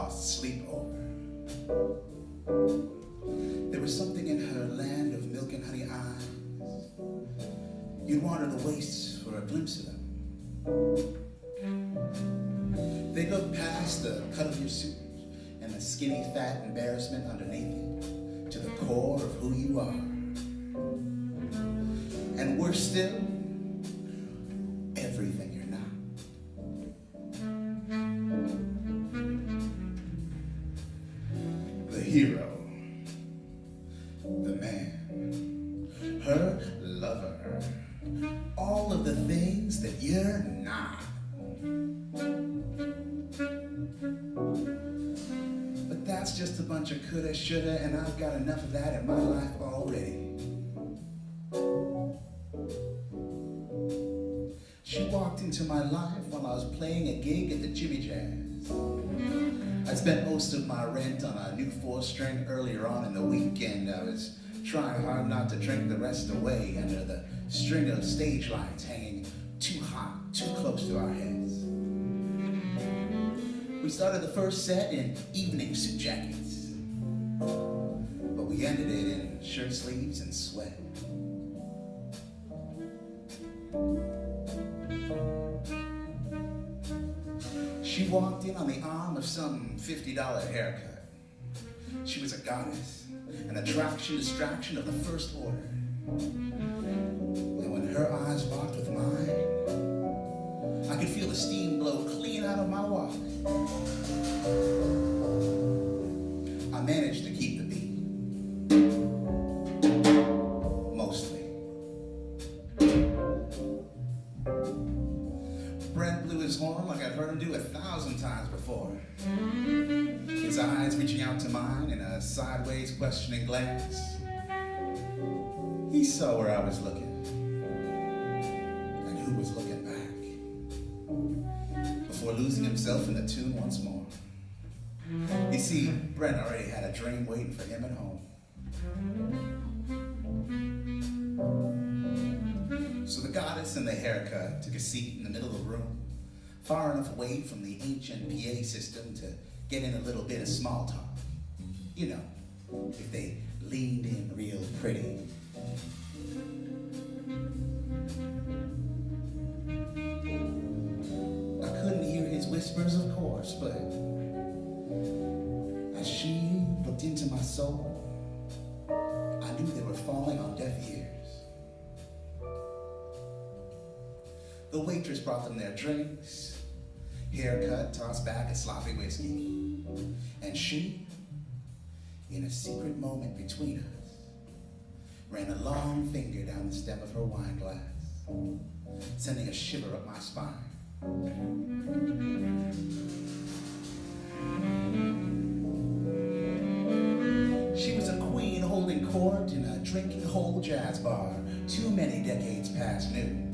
lost sleep over. There was something in her land of milk and honey eyes. You'd wander the wastes for a glimpse of them. They look past the cut of your suit and the skinny fat embarrassment underneath it to the core of who you are. And worse still, everything you're not. The hero, the man, her lover, all of the things that you're not. But that's just a bunch of coulda, shoulda, and I've got enough of that in my life already. She walked into my life while I was playing a gig at the Jimmy Jazz. I spent most of my rent on a new 4-string earlier on in the weekend. I was trying hard not to drink the rest away under the string of stage lights hanging too hot, too close to our heads. We started the first set in evening suit jackets, but we ended it in shirt sleeves and sweat. She walked in on the arm of some $50 haircut. She was a goddess, an attraction, distraction of the first order. And when her eyes locked with mine, I could feel the steam blow clean out of my walk. I managed to keep the beat. Mostly. Brent blew his horn like I'd heard him do 1,000 times before. His eyes reaching out to mine in a sideways questioning glance. He saw where I was looking. And who was looking back. Before losing himself in the tune once more. You see, Brent already had a dream waiting for him at home. So the goddess and the haircut took a seat in the middle of the room, far enough away from the ancient PA system to get in a little bit of small talk. You know, if they leaned in real pretty. I couldn't hear his whispers, of course, but as she looked into my soul, I knew they were falling on deaf ears. The waitress brought them their drinks, haircut, tossed back a sloppy whiskey. And she, in a secret moment between us, ran a long finger down the stem of her wine glass, sending a shiver up my spine. She was a queen holding court in a drinking hole jazz bar, too many decades past noon.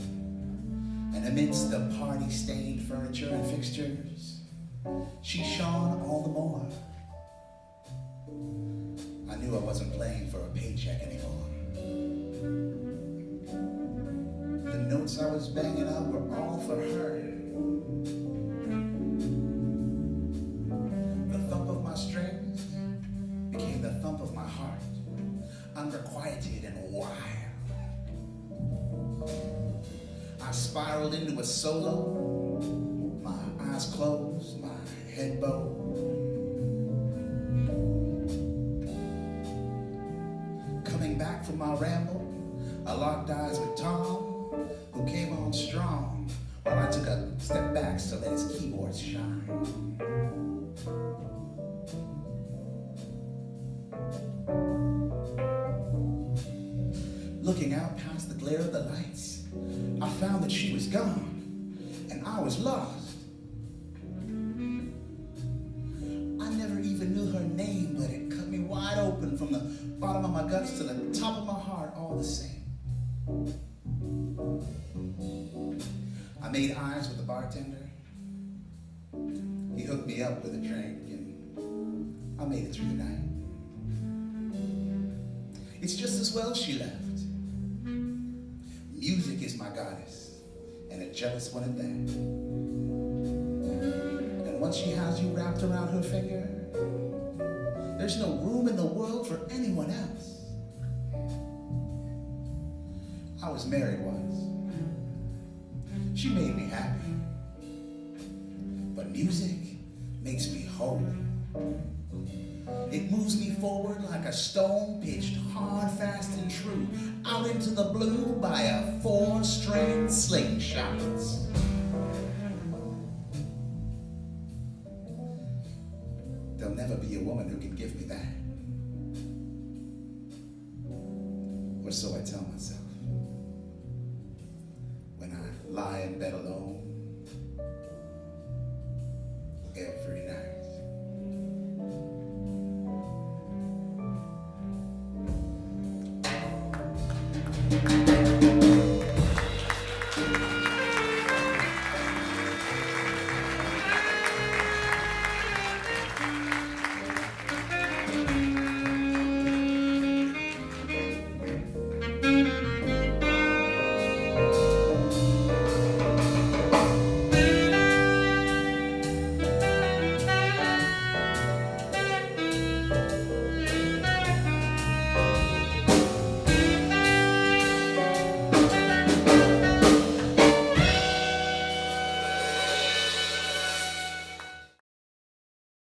And amidst the party-stained furniture and fixtures, she shone all the more. I knew I wasn't playing for a paycheck anymore. The notes I was banging out were all for her. The thump of my strings became the thump of my heart, unrequited and wild. I spiraled into a solo, my eyes closed, my head bowed. Coming back from my ramble, I locked eyes with Tom, who came on strong, while I took a step back to let his keyboards shine. Looking out past the glare of the lights, I found that she was gone, and I was lost. I never even knew her name, but it cut me wide open from the bottom of my guts to the top of my heart all the same. I made eyes with the bartender. He hooked me up with a drink, and I made it through the night. It's just as well she left. Music is my goddess, and a jealous one at that. And once once she has you wrapped around her finger, there's no room in the world for anyone else. I was married once. She made me happy. But music makes me whole. It moves me forward like a stone pitched hard, fast, and true out into the blue by a 4-string slingshot. There'll never be a woman who can give me that. Or so I tell myself. When I lie in bed alone